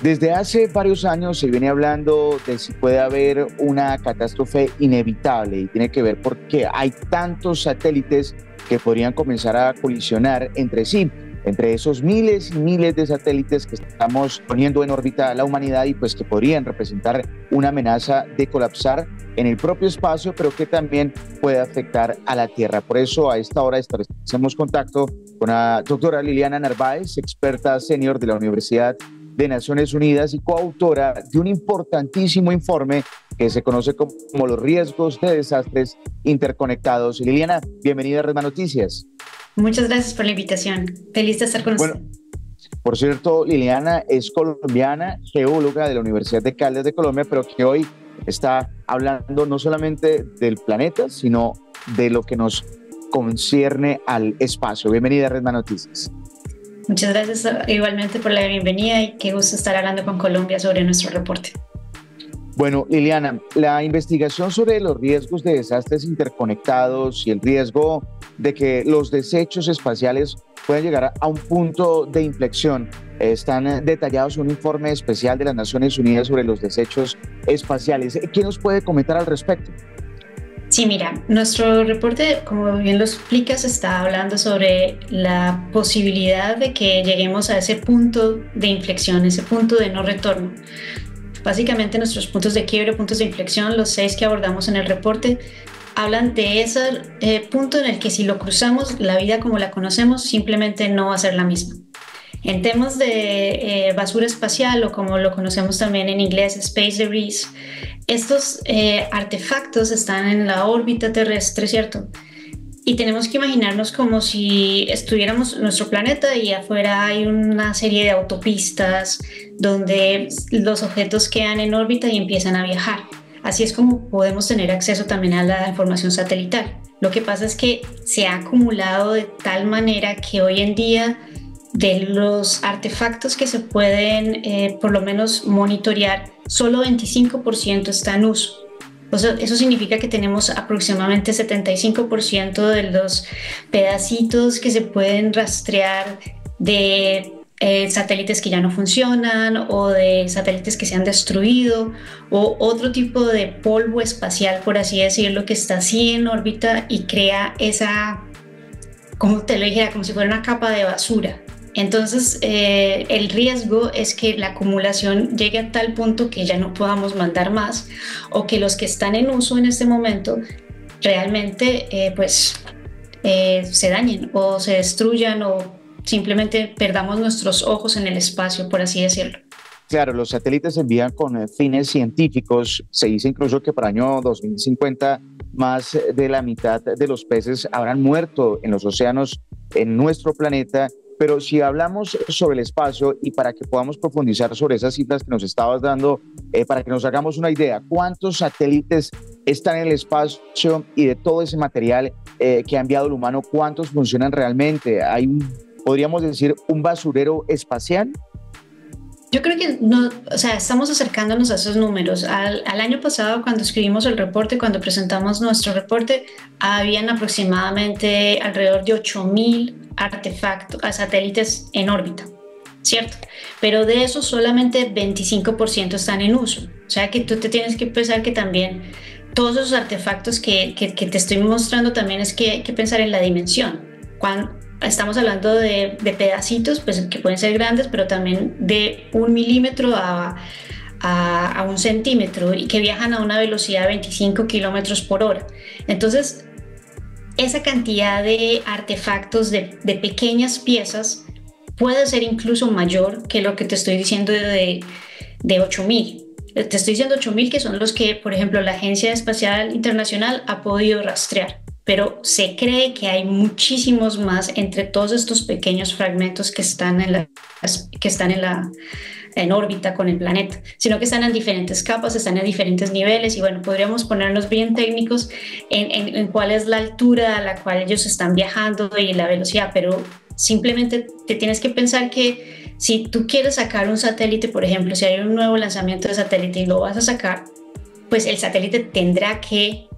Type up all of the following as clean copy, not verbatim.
Desde hace varios años se viene hablando de si puede haber una catástrofe inevitable y tiene que ver porque hay tantos satélites que podrían comenzar a colisionar entre sí, entre esos miles y miles de satélites que estamos poniendo en órbita a la humanidad y pues que podrían representar una amenaza de colapsar en el propio espacio, pero que también puede afectar a la Tierra. Por eso a esta hora establecemos contacto con la doctora Liliana Narváez, experta senior de la Universidad de Naciones Unidas y coautora de un importantísimo informe que se conoce como los riesgos de desastres interconectados. Liliana, bienvenida a Redma Noticias. Muchas gracias por la invitación. Feliz de estar con usted. Por cierto, Liliana es colombiana, geóloga de la Universidad de Caldas de Colombia, pero que hoy está hablando no solamente del planeta, sino de lo que nos concierne al espacio. Bienvenida a Redma Noticias. Muchas gracias igualmente por la bienvenida y qué gusto estar hablando con Colombia sobre nuestro reporte. Bueno, Liliana, la investigación sobre los riesgos de desastres interconectados y el riesgo de que los desechos espaciales puedan llegar a un punto de inflexión están detallados en un informe especial de las Naciones Unidas sobre los desechos espaciales. ¿Qué nos puede comentar al respecto? Sí, mira, nuestro reporte, como bien lo explicas, está hablando sobre la posibilidad de que lleguemos a ese punto de inflexión, ese punto de no retorno. Básicamente nuestros puntos de quiebre, puntos de inflexión, los 6 que abordamos en el reporte, hablan de ese punto en el que si lo cruzamos, la vida como la conocemos simplemente no va a ser la misma. En temas de basura espacial, o como lo conocemos también en inglés, space debris, estos artefactos están en la órbita terrestre, ¿cierto? Y tenemos que imaginarnos como si estuviéramos en nuestro planeta y afuera hay una serie de autopistas donde los objetos quedan en órbita y empiezan a viajar. Así es como podemos tener acceso también a la información satelital. Lo que pasa es que se ha acumulado de tal manera que hoy en día de los artefactos que se pueden por lo menos monitorear, solo 25% está en uso. O sea, eso significa que tenemos aproximadamente 75% de los pedacitos que se pueden rastrear de satélites que ya no funcionan o de satélites que se han destruido o otro tipo de polvo espacial, por así decirlo, que está así en órbita y crea esa, como te lo dijera, como si fuera una capa de basura. Entonces, el riesgo es que la acumulación llegue a tal punto que ya no podamos mandar más o que los que están en uso en este momento realmente se dañen o se destruyan o simplemente perdamos nuestros ojos en el espacio, por así decirlo. Claro, los satélites se envían con fines científicos. Se dice incluso que para el año 2050 más de la mitad de los peces habrán muerto en los océanos en nuestro planeta. Pero si hablamos sobre el espacio y para que podamos profundizar sobre esas cifras que nos estabas dando, para que nos hagamos una idea, ¿cuántos satélites están en el espacio y de todo ese material que ha enviado el humano, cuántos funcionan realmente? ¿Hay, podríamos decir, un basurero espacial? Yo creo que no, o sea, estamos acercándonos a esos números. Al año pasado, cuando escribimos el reporte, cuando presentamos nuestro reporte, habían aproximadamente alrededor de 8.000 artefactos, satélites en órbita, ¿cierto? Pero de esos solamente 25% están en uso. O sea que tú te tienes que pensar que también todos esos artefactos que te estoy mostrando también es que hay que pensar en la dimensión. Cuando estamos hablando de pedacitos, pues que pueden ser grandes, pero también de 1 milímetro a 1 centímetro y que viajan a una velocidad de 25 kilómetros por hora. Entonces, esa cantidad de artefactos de pequeñas piezas puede ser incluso mayor que lo que te estoy diciendo de 8.000. Te estoy diciendo 8.000 que son los que, por ejemplo, la Agencia Espacial Internacional ha podido rastrear. Pero se cree que hay muchísimos más entre todos estos pequeños fragmentos que están en órbita con el planeta, sino que están en diferentes capas, están en diferentes niveles y bueno, podríamos ponernos bien técnicos en cuál es la altura a la cual ellos están viajando y la velocidad, pero simplemente te tienes que pensar que si tú quieres sacar un satélite, por ejemplo, si hay un nuevo lanzamiento de satélite y lo vas a sacar, pues el satélite tendrá que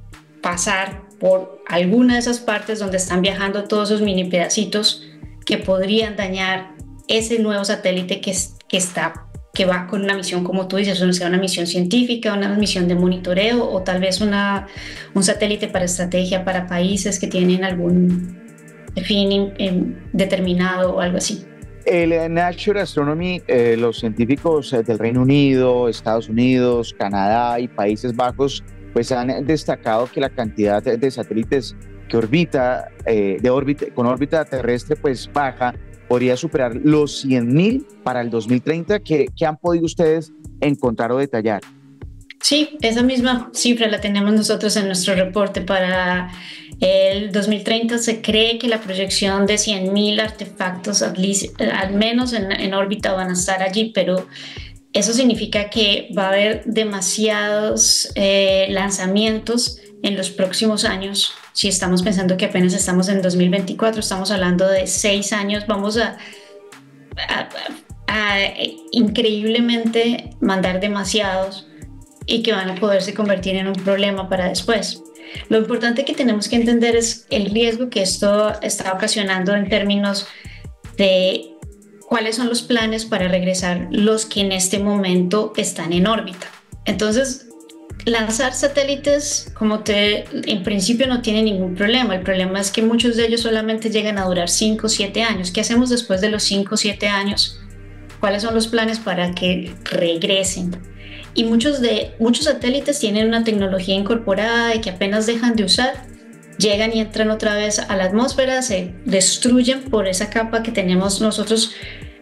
pasar por alguna de esas partes donde están viajando todos esos mini pedacitos que podrían dañar ese nuevo satélite que está que va con una misión, como tú dices, o sea una misión científica, una misión de monitoreo o tal vez un satélite para estrategia para países que tienen algún fin determinado o algo así. El Nature Astronomy, los científicos del Reino Unido, Estados Unidos, Canadá y Países Bajos, pues han destacado que la cantidad de satélites que con órbita terrestre pues baja, podría superar los 100.000 para el 2030. ¿Qué han podido ustedes encontrar o detallar? Sí, esa misma cifra la tenemos nosotros en nuestro reporte para el 2030. Se cree que la proyección de 100.000 artefactos, al menos en órbita, van a estar allí, pero eso significa que va a haber demasiados lanzamientos en los próximos años. Si estamos pensando que apenas estamos en 2024, estamos hablando de 6 años, vamos a increíblemente mandar demasiados y que van a poderse convertir en un problema para después. Lo importante que tenemos que entender es el riesgo que esto está ocasionando en términos de cuáles son los planes para regresar los que en este momento están en órbita. Entonces, lanzar satélites, en principio no tiene ningún problema. El problema es que muchos de ellos solamente llegan a durar 5 o 7 años. ¿Qué hacemos después de los 5 o 7 años? ¿Cuáles son los planes para que regresen? Y muchos satélites tienen una tecnología incorporada y que apenas dejan de usar, llegan y entran otra vez a la atmósfera, se destruyen por esa capa que tenemos nosotros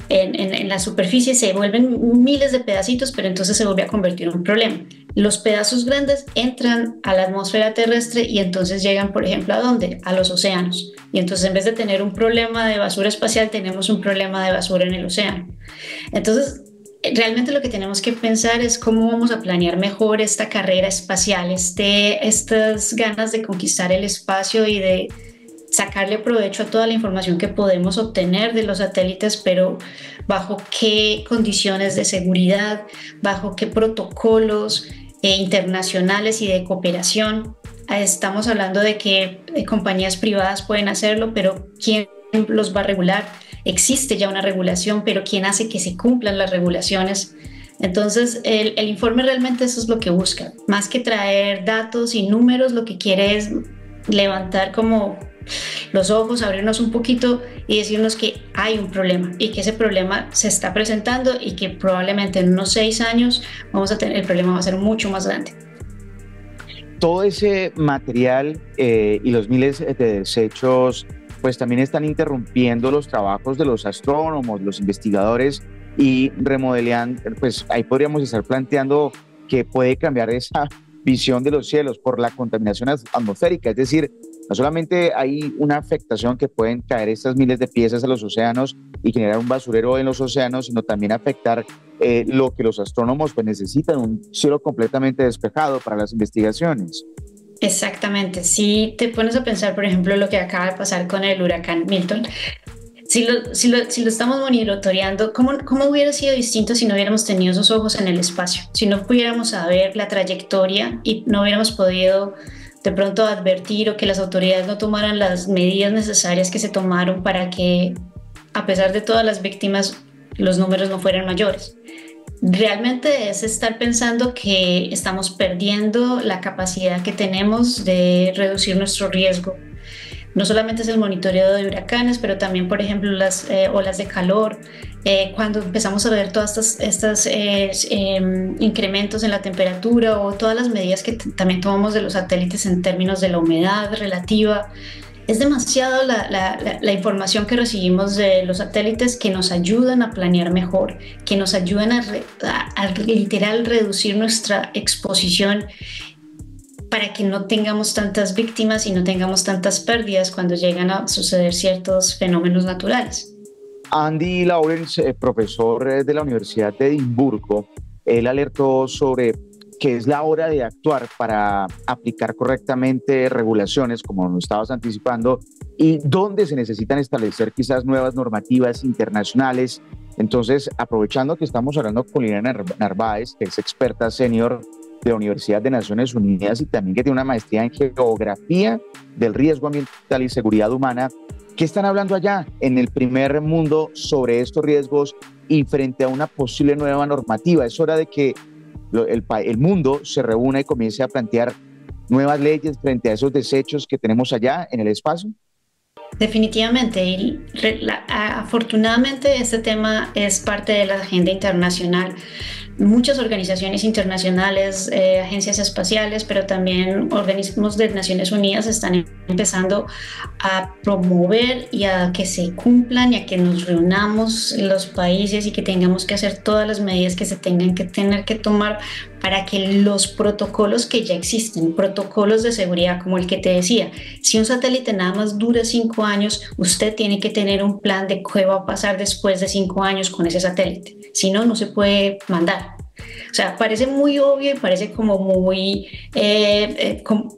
en la superficie, se vuelven miles de pedacitos, pero entonces se vuelve a convertir en un problema. Los pedazos grandes entran a la atmósfera terrestre y entonces llegan, por ejemplo, ¿a dónde? A los océanos. Y entonces en vez de tener un problema de basura espacial, tenemos un problema de basura en el océano. Entonces, realmente lo que tenemos que pensar es cómo vamos a planear mejor esta carrera espacial, estas ganas de conquistar el espacio y de sacarle provecho a toda la información que podemos obtener de los satélites, pero bajo qué condiciones de seguridad, bajo qué protocolos internacionales y de cooperación. Estamos hablando de que compañías privadas pueden hacerlo, pero ¿quién los va a regular? Existe ya una regulación, pero ¿quién hace que se cumplan las regulaciones? Entonces, el informe realmente eso es lo que busca. Más que traer datos y números, lo que quiere es levantar como los ojos, abrirnos un poquito y decirnos que hay un problema y que ese problema se está presentando y que probablemente en unos 6 años el problema va a ser mucho más grande. Todo ese material y los miles de desechos pues también están interrumpiendo los trabajos de los astrónomos, los investigadores y remodeleando, pues ahí podríamos estar planteando que puede cambiar esa visión de los cielos por la contaminación atmosférica, es decir, no solamente hay una afectación que pueden caer estas miles de piezas a los océanos y generar un basurero en los océanos, sino también afectar lo que los astrónomos pues necesitan, un cielo completamente despejado para las investigaciones. Exactamente. Si te pones a pensar, por ejemplo, lo que acaba de pasar con el huracán Milton, si lo estamos monitoreando, ¿cómo hubiera sido distinto si no hubiéramos tenido esos ojos en el espacio? Si no pudiéramos saber la trayectoria y no hubiéramos podido de pronto advertir o que las autoridades no tomaran las medidas necesarias que se tomaron para que, a pesar de todas las víctimas, los números no fueran mayores. Realmente es estar pensando que estamos perdiendo la capacidad que tenemos de reducir nuestro riesgo. No solamente es el monitoreo de huracanes, pero también, por ejemplo, las olas de calor. Cuando empezamos a ver todas estos incrementos en la temperatura o todas las medidas que también tomamos de los satélites en términos de la humedad relativa, es demasiado la información que recibimos de los satélites que nos ayudan a planear mejor, que nos ayudan a literal reducir nuestra exposición para que no tengamos tantas víctimas y no tengamos tantas pérdidas cuando llegan a suceder ciertos fenómenos naturales. Andy Lawrence, profesor de la Universidad de Edimburgo, él alertó sobre que es la hora de actuar para aplicar correctamente regulaciones, como nos estabas anticipando, y dónde se necesitan establecer quizás nuevas normativas internacionales. Entonces, aprovechando que estamos hablando con Liliana Narváez, que es experta senior de la Universidad de Naciones Unidas y también que tiene una maestría en geografía del riesgo ambiental y seguridad humana, ¿Qué están hablando allá en el primer mundo sobre estos riesgos y frente a una posible nueva normativa? Es hora de que el mundo se reúna y comience a plantear nuevas leyes frente a esos desechos que tenemos allá en el espacio. Definitivamente, y afortunadamente este tema es parte de la agenda internacional. Muchas organizaciones internacionales, agencias espaciales, pero también organismos de Naciones Unidas están empezando a promover y a que se cumplan y a que nos reunamos los países y que tengamos que hacer todas las medidas que se tengan que tener que tomar para que los protocolos que ya existen, protocolos de seguridad como el que te decía, si un satélite nada más dura 5 años, usted tiene que tener un plan de qué va a pasar después de 5 años con ese satélite. Si no, no se puede mandar. O sea, parece muy obvio y parece como muy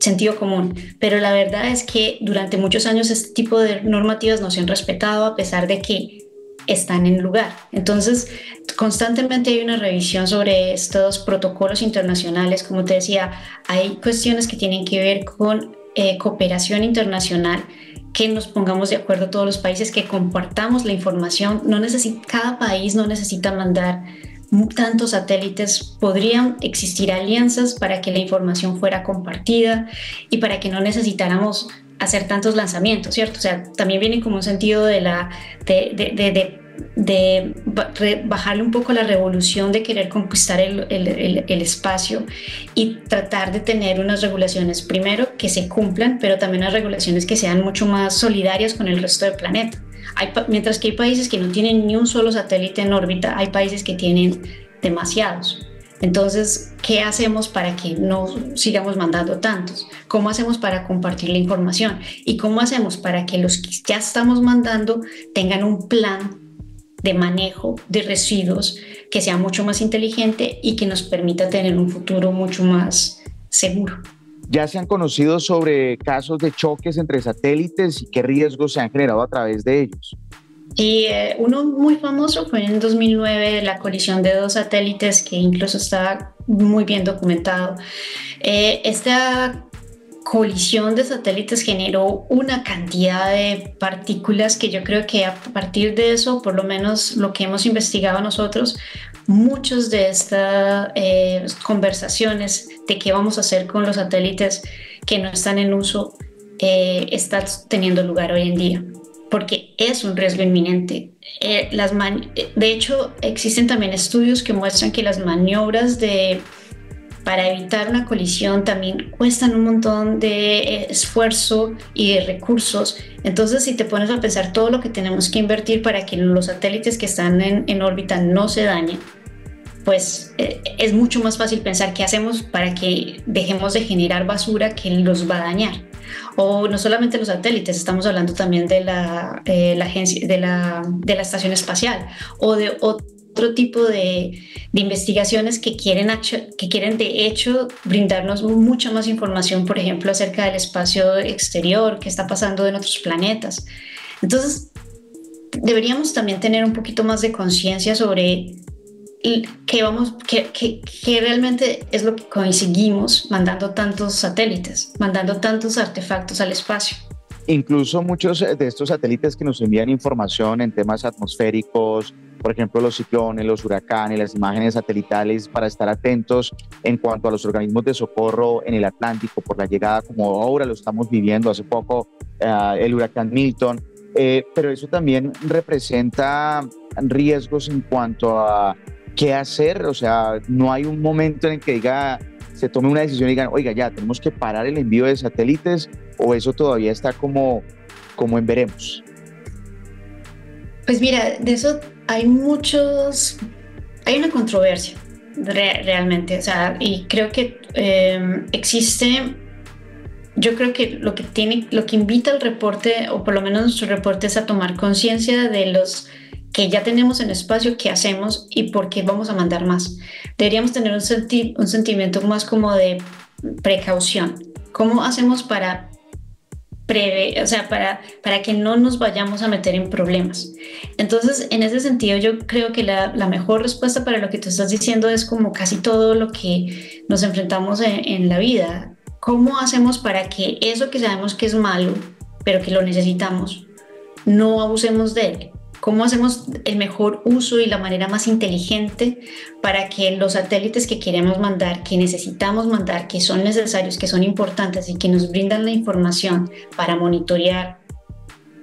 sentido común, pero la verdad es que durante muchos años este tipo de normativas no se han respetado a pesar de que están en lugar. Entonces, constantemente hay una revisión sobre estos protocolos internacionales. Como te decía, hay cuestiones que tienen que ver con cooperación internacional, que nos pongamos de acuerdo todos los países, que compartamos la información. Cada país no necesita mandar tantos satélites, podrían existir alianzas para que la información fuera compartida y para que no necesitáramos hacer tantos lanzamientos, ¿cierto? O sea, también viene como un sentido de bajarle un poco la revolución de querer conquistar el espacio y tratar de tener unas regulaciones, primero, que se cumplan, pero también unas regulaciones que sean mucho más solidarias con el resto del planeta. Mientras que hay países que no tienen ni un solo satélite en órbita, hay países que tienen demasiados. Entonces, ¿qué hacemos para que no sigamos mandando tantos? ¿Cómo hacemos para compartir la información? ¿Y cómo hacemos para que los que ya estamos mandando tengan un plan de manejo de residuos que sea mucho más inteligente y que nos permita tener un futuro mucho más seguro? ¿Ya se han conocido sobre casos de choques entre satélites y qué riesgos se han generado a través de ellos? Y uno muy famoso fue en 2009, la colisión de 2 satélites, que incluso está muy bien documentado. Esta colisión de satélites generó una cantidad de partículas que yo creo que a partir de eso, por lo menos lo que hemos investigado nosotros, muchas de estas conversaciones de qué vamos a hacer con los satélites que no están en uso están teniendo lugar hoy en día, porque es un riesgo inminente. De hecho, existen también estudios que muestran que las maniobras para evitar una colisión también cuestan un montón de esfuerzo y de recursos. Entonces, si te pones a pensar todo lo que tenemos que invertir para que los satélites que están en órbita no se dañen, pues es mucho más fácil pensar qué hacemos para que dejemos de generar basura que los va a dañar. O no solamente los satélites, estamos hablando también de la agencia, de la estación espacial o de otro tipo de investigaciones que quieren de hecho brindarnos mucha más información, por ejemplo, acerca del espacio exterior, qué está pasando en otros planetas. Entonces, deberíamos también tener un poquito más de conciencia sobre qué realmente es lo que conseguimos mandando tantos satélites, mandando tantos artefactos al espacio. Incluso muchos de estos satélites que nos envían información en temas atmosféricos, por ejemplo, los ciclones, los huracanes, las imágenes satelitales para estar atentos en cuanto a los organismos de socorro en el Atlántico por la llegada, como ahora lo estamos viviendo hace poco, el huracán Milton. Pero eso también representa riesgos en cuanto a qué hacer. O sea, no hay un momento en el que se tome una decisión y digan, oiga, ya tenemos que parar el envío de satélites, o eso todavía está como en veremos. Pues mira, de eso hay una controversia realmente, o sea, y creo que yo creo que lo que invita al reporte, o por lo menos nuestro reporte, es a tomar conciencia de los que ya tenemos en espacio, qué hacemos y por qué vamos a mandar más. Deberíamos tener un sentimiento más como de precaución. ¿Cómo hacemos para que no nos vayamos a meter en problemas? Entonces, en ese sentido, yo creo que la mejor respuesta para lo que tú estás diciendo es como casi todo lo que nos enfrentamos en la vida. ¿Cómo hacemos para que eso que sabemos que es malo, pero que lo necesitamos, no abusemos de él. ¿Cómo hacemos el mejor uso y la manera más inteligente para que los satélites que queremos mandar, que necesitamos mandar, que son necesarios, que son importantes y que nos brindan la información para monitorear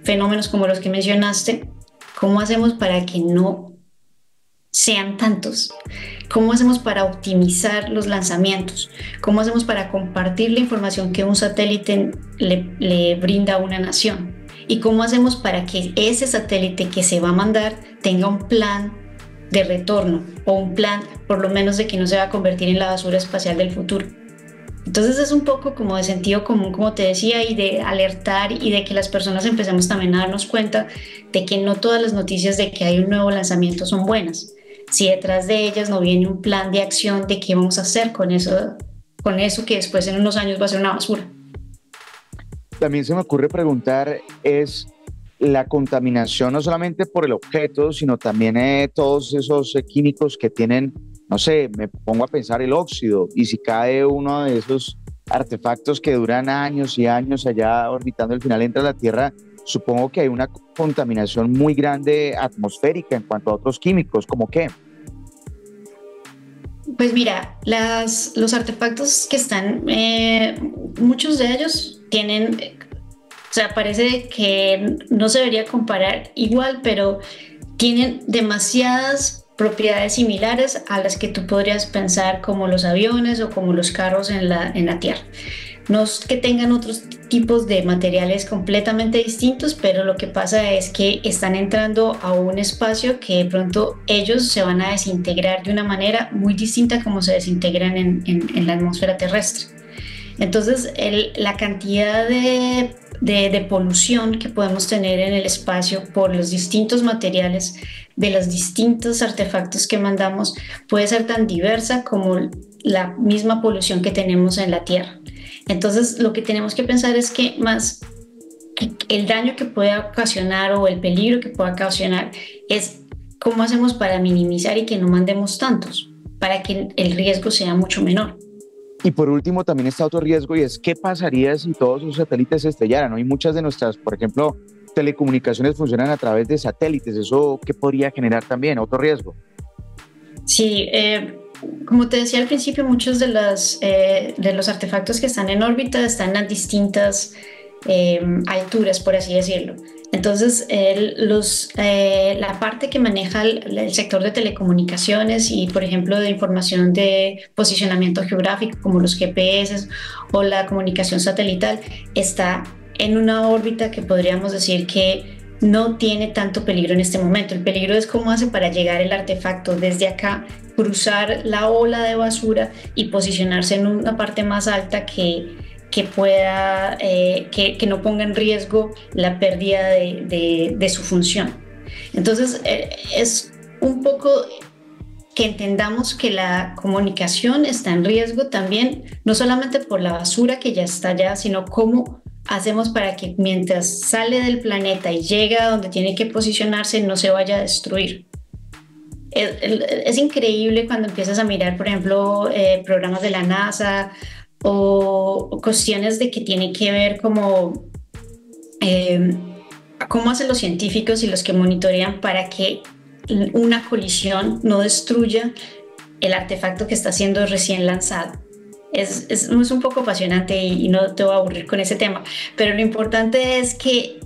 fenómenos como los que mencionaste, cómo hacemos para que no sean tantos? ¿Cómo hacemos para optimizar los lanzamientos? ¿Cómo hacemos para compartir la información que un satélite le brinda a una nación? ¿Y cómo hacemos para que ese satélite que se va a mandar tenga un plan de retorno o un plan por lo menos de que no se va a convertir en la basura espacial del futuro? Entonces es un poco como de sentido común, como te decía, y de alertar y de que las personas empecemos también a darnos cuenta de que no todas las noticias de que hay un nuevo lanzamiento son buenas. Si detrás de ellas no viene un plan de acción de qué vamos a hacer con eso que después en unos años va a ser una basura. También se me ocurre preguntar, es la contaminación no solamente por el objeto, sino también todos esos químicos que tienen, no sé, me pongo a pensar el óxido, y si cae uno de esos artefactos que duran años y años allá orbitando, al final entra a la Tierra, supongo que hay una contaminación muy grande atmosférica en cuanto a otros químicos, ¿cómo qué? Pues mira, los artefactos que están, muchos de ellos tienen, o sea, parece que no se debería comparar igual, pero tienen demasiadas propiedades similares a las que tú podrías pensar como los aviones o como los carros en la Tierra. No es que tengan otros tipos de materiales completamente distintos, pero lo que pasa es que están entrando a un espacio que de pronto ellos se van a desintegrar de una manera muy distinta como se desintegran en la atmósfera terrestre. Entonces, la cantidad de polución que podemos tener en el espacio por los distintos materiales de los distintos artefactos que mandamos puede ser tan diversa como la misma polución que tenemos en la Tierra. Entonces, lo que tenemos que pensar es que más el daño que puede ocasionar o el peligro que pueda ocasionar es cómo hacemos para minimizar y que no mandemos tantos, para que el riesgo sea mucho menor. Y por último, también está otro riesgo, y es qué pasaría si todos los satélites se estrellaran, ¿no? Y muchas de nuestras, por ejemplo, telecomunicaciones funcionan a través de satélites. ¿Eso qué podría generar también? Otro riesgo. Sí, como te decía al principio, muchos de los artefactos que están en órbita están a distintas alturas, por así decirlo. Entonces, la parte que maneja el sector de telecomunicaciones y, por ejemplo, de información de posicionamiento geográfico, como los GPS o la comunicación satelital, está en una órbita que podríamos decir que no tiene tanto peligro en este momento. El peligro es cómo hace para llegar el artefacto desde acá, cruzar la ola de basura y posicionarse en una parte más alta que pueda, que no ponga en riesgo la pérdida de su función. Entonces, es un poco que entendamos que la comunicación está en riesgo también, no solamente por la basura que ya está allá, sino cómo hacemos para que mientras sale del planeta y llega a donde tiene que posicionarse, no se vaya a destruir. Es increíble cuando empiezas a mirar, por ejemplo, programas de la NASA o cuestiones de que tiene que ver como cómo hacen los científicos y los que monitorean para que una colisión no destruya el artefacto que está siendo recién lanzado. Es un poco apasionante y no te voy a aburrir con ese tema, pero lo importante es que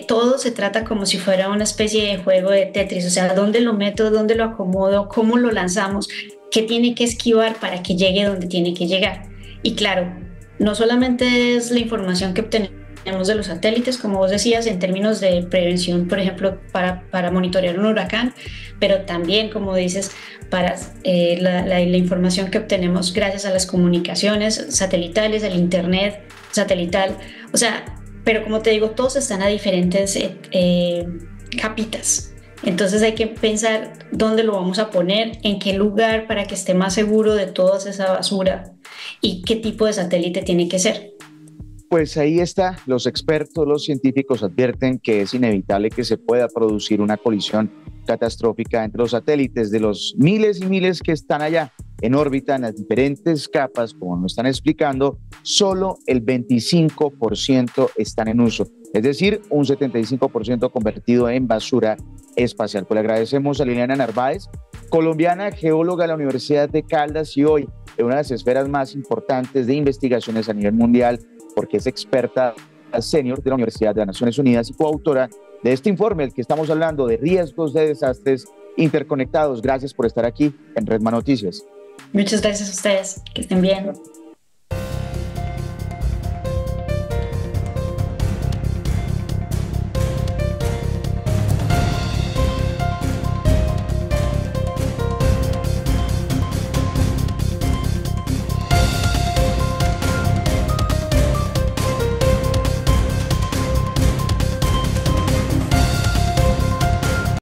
todo se trata como si fuera una especie de juego de Tetris, o sea, dónde lo meto, dónde lo acomodo, cómo lo lanzamos, qué tiene que esquivar para que llegue donde tiene que llegar. Y claro, no solamente es la información que obtenemos de los satélites, como vos decías, en términos de prevención, por ejemplo, para monitorear un huracán, pero también, como dices, para la información que obtenemos gracias a las comunicaciones satelitales, al internet satelital, o sea, pero como te digo, todos están a diferentes capitas. Entonces hay que pensar dónde lo vamos a poner, en qué lugar para que esté más seguro de toda esa basura y qué tipo de satélite tiene que ser. Pues ahí está, los expertos, los científicos advierten que es inevitable que se pueda producir una colisión catastrófica entre los satélites. De los miles y miles que están allá en órbita en las diferentes capas, como nos están explicando, solo el 25% están en uso. es decir, un 75% convertido en basura espacial. Pues le agradecemos a Liliana Narváez, colombiana, geóloga de la Universidad de Caldas y hoy en una de las esferas más importantes de investigaciones a nivel mundial, porque es experta senior de la Universidad de las Naciones Unidas y coautora de este informe, el que estamos hablando de riesgos de desastres interconectados. Gracias por estar aquí en Redman Noticias. Muchas gracias a ustedes, que estén bien.